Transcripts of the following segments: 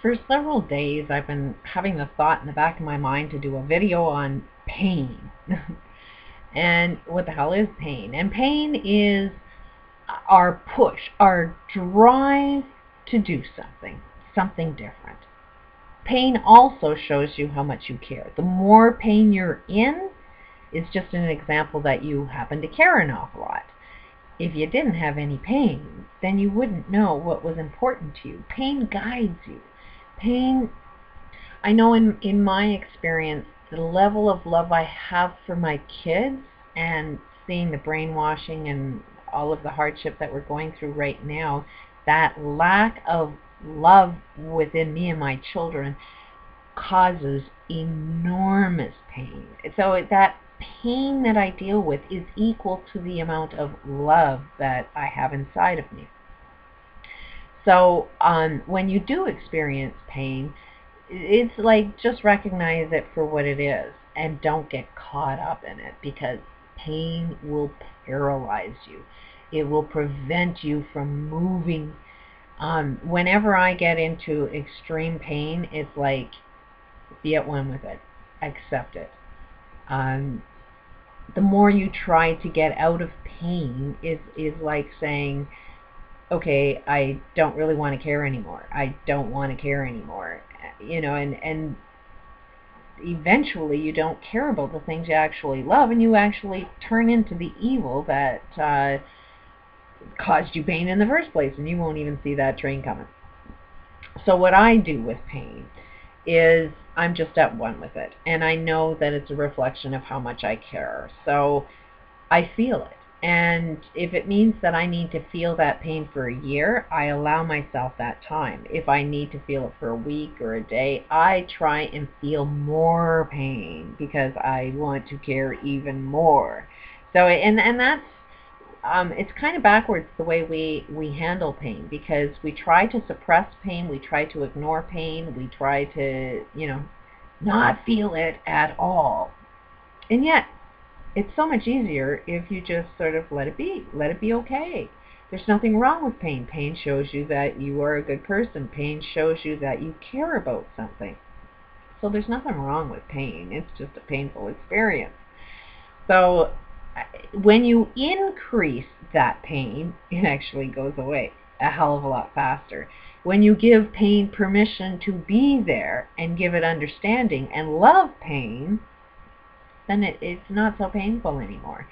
For several days, I've been having the thought in the back of my mind to do a video on pain. And what the hell is pain? And pain is our push, our drive to do something different. Pain also shows you how much you care. The more pain you're in is just an example that you happen to care an awful lot. If you didn't have any pain, then you wouldn't know what was important to you. Pain guides you. Pain, I know in my experience, the level of love I have for my kids and seeing the brainwashing and all of the hardship that we're going through right now, that lack of love within me and my children causes enormous pain. So that pain that I deal with is equal to the amount of love that I have inside of me. So when you do experience pain, it's like just recognize it for what it is and don't get caught up in it, because pain will paralyze you. It will prevent you from moving. Whenever I get into extreme pain, it's like, be at one with it. Accept it. The more you try to get out of pain is like saying, okay, I don't really want to care anymore. I don't want to care anymore. And eventually you don't care about the things you actually love, and you actually turn into the evil that caused you pain in the first place, and you won't even see that train coming. So what I do with pain is I'm just at one with it, and I know that it's a reflection of how much I care. So I feel it. And if it means that I need to feel that pain for a year, I allow myself that time. If I need to feel it for a week or a day, I try and feel more pain because I want to care even more. So, and that's, it's kind of backwards the way we handle pain, because we try to suppress pain, we try to ignore pain, we try to, not feel it at all. And yet, it's so much easier if you just sort of let it be. Let it be okay. There's nothing wrong with pain. Pain shows you that you are a good person. Pain shows you that you care about something. So there's nothing wrong with pain. It's just a painful experience. So when you increase that pain, it actually goes away a hell of a lot faster. When you give pain permission to be there and give it understanding and love pain, then it's not so painful anymore.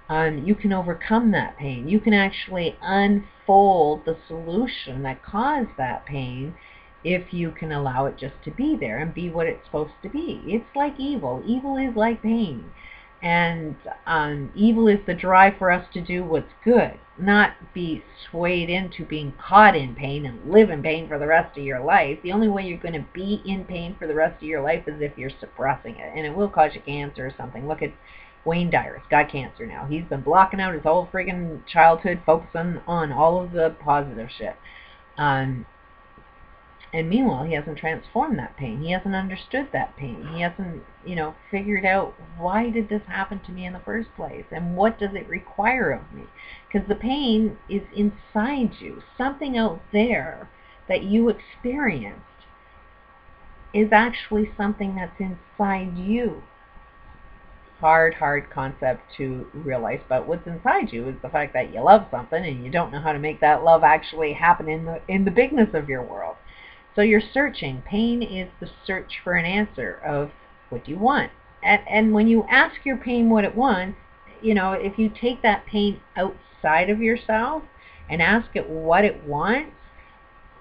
You can overcome that pain. You can actually unfold the solution that caused that pain if you can allow it just to be there and be what it's supposed to be. It's like evil. Evil is like pain. And evil is the drive for us to do what's good, not be swayed into being caught in pain and live in pain for the rest of your life. The only way you're going to be in pain for the rest of your life is if you're suppressing it, and it will cause you cancer or something. Look at Wayne Dyer. He's got cancer now. He's been blocking out his whole friggin' childhood, focusing on all of the positive shit. And meanwhile, he hasn't transformed that pain. He hasn't understood that pain. He hasn't, figured out, why did this happen to me in the first place? And what does it require of me? Because the pain is inside you. Something out there that you experienced is actually something that's inside you. Hard concept to realize, but what's inside you is the fact that you love something and you don't know how to make that love actually happen in the bigness of your world. So you're searching. Pain is the search for an answer of what do you want. And when you ask your pain what it wants, if you take that pain outside of yourself and ask it what it wants,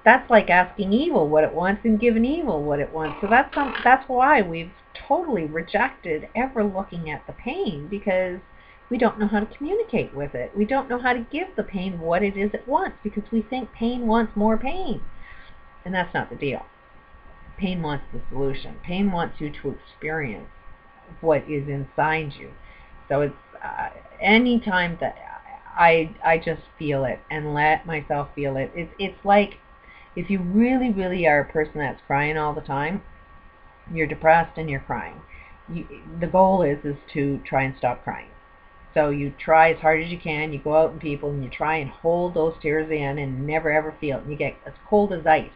that's like asking evil what it wants and giving evil what it wants. So that's why we've totally rejected ever looking at the pain, because we don't know how to communicate with it. We don't know how to give the pain what it is it wants, because we think pain wants more pain. And that's not the deal. Pain wants the solution. Pain wants you to experience what is inside you. So it's any time that I just feel it and let myself feel it. It's like if you really, really are a person that's crying all the time, you're depressed and you're crying. The goal is to try and stop crying. So you try as hard as you can. You go out in people and you try and hold those tears in and never ever feel it. And you get as cold as ice.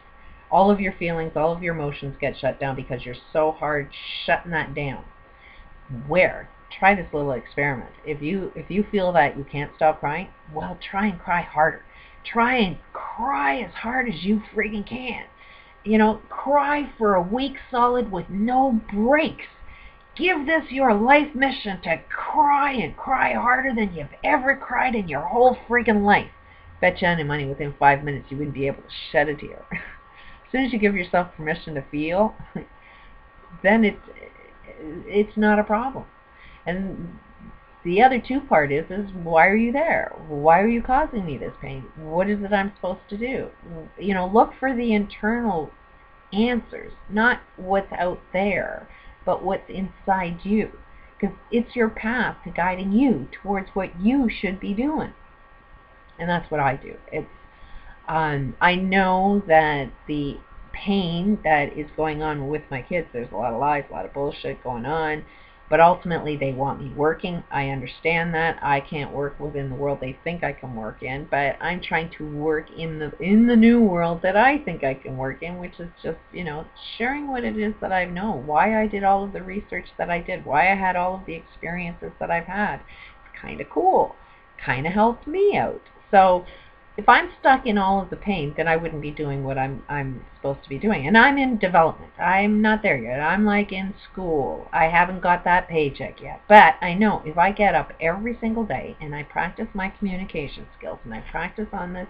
All of your feelings, all of your emotions get shut down because you're so hard shutting that down. Where? Try this little experiment. If you feel that you can't stop crying, well, try and cry harder. Try and cry as hard as you friggin' can. Cry for a week solid with no breaks. Give this your life mission to cry and cry harder than you've ever cried in your whole friggin' life. Bet you any money within 5 minutes you wouldn't be able to shed a tear. As soon as you give yourself permission to feel, then it's not a problem. And the other two part is why are you there? Why are you causing me this pain? What is it I'm supposed to do? Look for the internal answers, not what's out there, but what's inside you. Because it's your path to guiding you towards what you should be doing. And that's what I do. I know that the pain that is going on with my kids, there's a lot of lies, a lot of bullshit going on, but ultimately they want me working. I understand that. I can't work within the world they think I can work in, but I'm trying to work in the new world that I think I can work in, which is just, sharing what it is that I know, why I did all of the research that I did, why I had all of the experiences that I've had. It's kind of cool. Kind of helped me out. So if I'm stuck in all of the pain, then I wouldn't be doing what I'm supposed to be doing. And I'm in development. I'm not there yet. I'm like in school. I haven't got that paycheck yet. But I know if I get up every single day and I practice my communication skills and I practice on this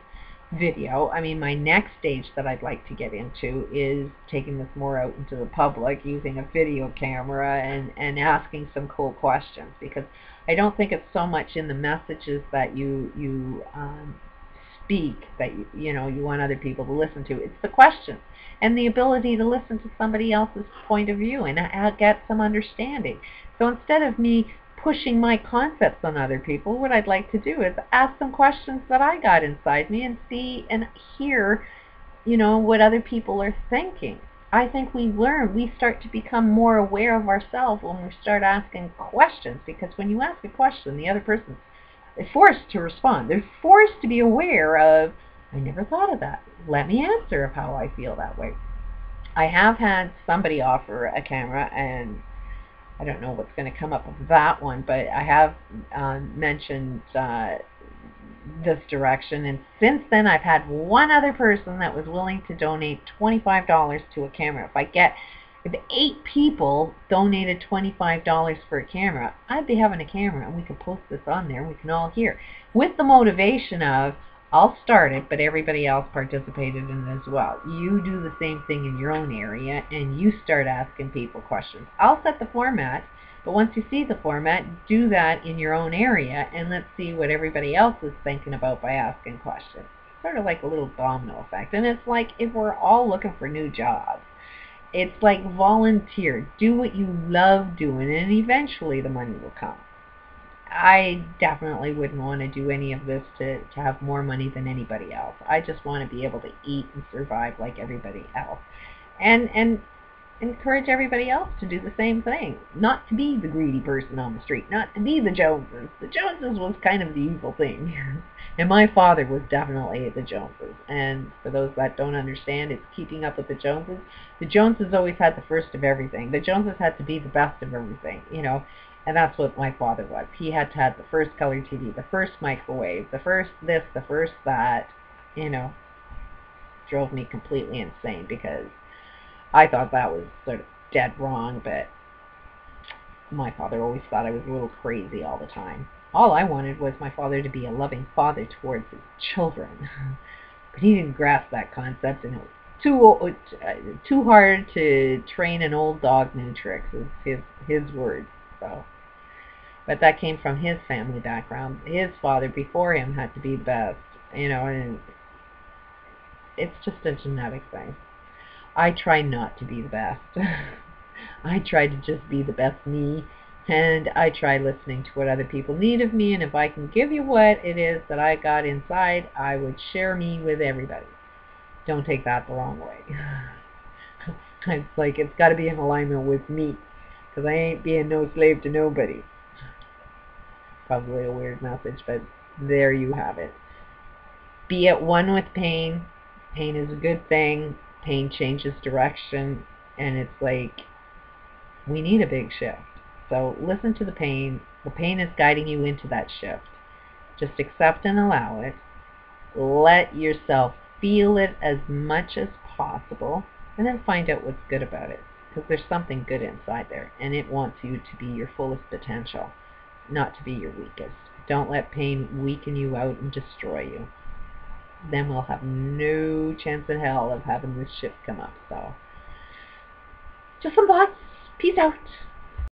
video, my next stage that I'd like to get into is taking this more out into the public, using a video camera and asking some cool questions, because I don't think it's so much in the messages that you speak that you want other people to listen to. It's the questions and the ability to listen to somebody else's point of view and get some understanding. So instead of me pushing my concepts on other people, what I'd like to do is ask some questions that I got inside me and see and hear, what other people are thinking. I think we start to become more aware of ourselves when we start asking questions, because when you ask a question, the other person's forced to respond. They're forced to be aware of, I never thought of that. Let me answer of how I feel that way. I have had somebody offer a camera, and I don't know what's going to come up of that one, but I have mentioned this direction, and since then I've had one other person that was willing to donate $25 to a camera. If 8 people donated $25 for a camera, I'd be having a camera, and we could post this on there, and we can all hear, with the motivation of, I'll start it, but everybody else participated in it as well. You do the same thing in your own area, and you start asking people questions. I'll set the format, but once you see the format, do that in your own area, and let's see what everybody else is thinking about by asking questions. Sort of like a little domino effect. And it's like if we're all looking for new jobs, it's like volunteer. Do what you love doing, and eventually the money will come. I definitely wouldn't want to do any of this to have more money than anybody else. I just want to be able to eat and survive like everybody else. And encourage everybody else to do the same thing. Not to be the greedy person on the street. Not to be the Joneses. The Joneses was kind of the evil thing. And my father was definitely the Joneses. And for those that don't understand, it's keeping up with the Joneses. The Joneses always had the first of everything. The Joneses had to be the best of everything, And that's what my father was. He had to have the first color TV, the first microwave, the first this, the first that, Drove me completely insane, because I thought that was sort of dead wrong, but my father always thought I was a little crazy all the time. All I wanted was my father to be a loving father towards his children. But he didn't grasp that concept, and it was too hard to train an old dog new tricks, is his words. So, but that came from his family background. His father before him had to be the best, and it's just a genetic thing. I try not to be the best. I try to just be the best me, and I try listening to what other people need of me, and if I can give you what it is that I got inside, I would share me with everybody. Don't take that the wrong way. It's like it's got to be in alignment with me, because I ain't being no slave to nobody. Probably a weird message, but there you have it. Be at one with pain. Pain is a good thing. pain changes direction, and it's like, we need a big shift. So listen to the pain. The pain is guiding you into that shift. Just accept and allow it. Let yourself feel it as much as possible, and then find out what's good about it. Because there's something good inside there, and it wants you to be your fullest potential, not to be your weakest. Don't let pain weaken you out and destroy you. Then we'll have no chance in hell of having this shift come up. So, just some thoughts. Peace out.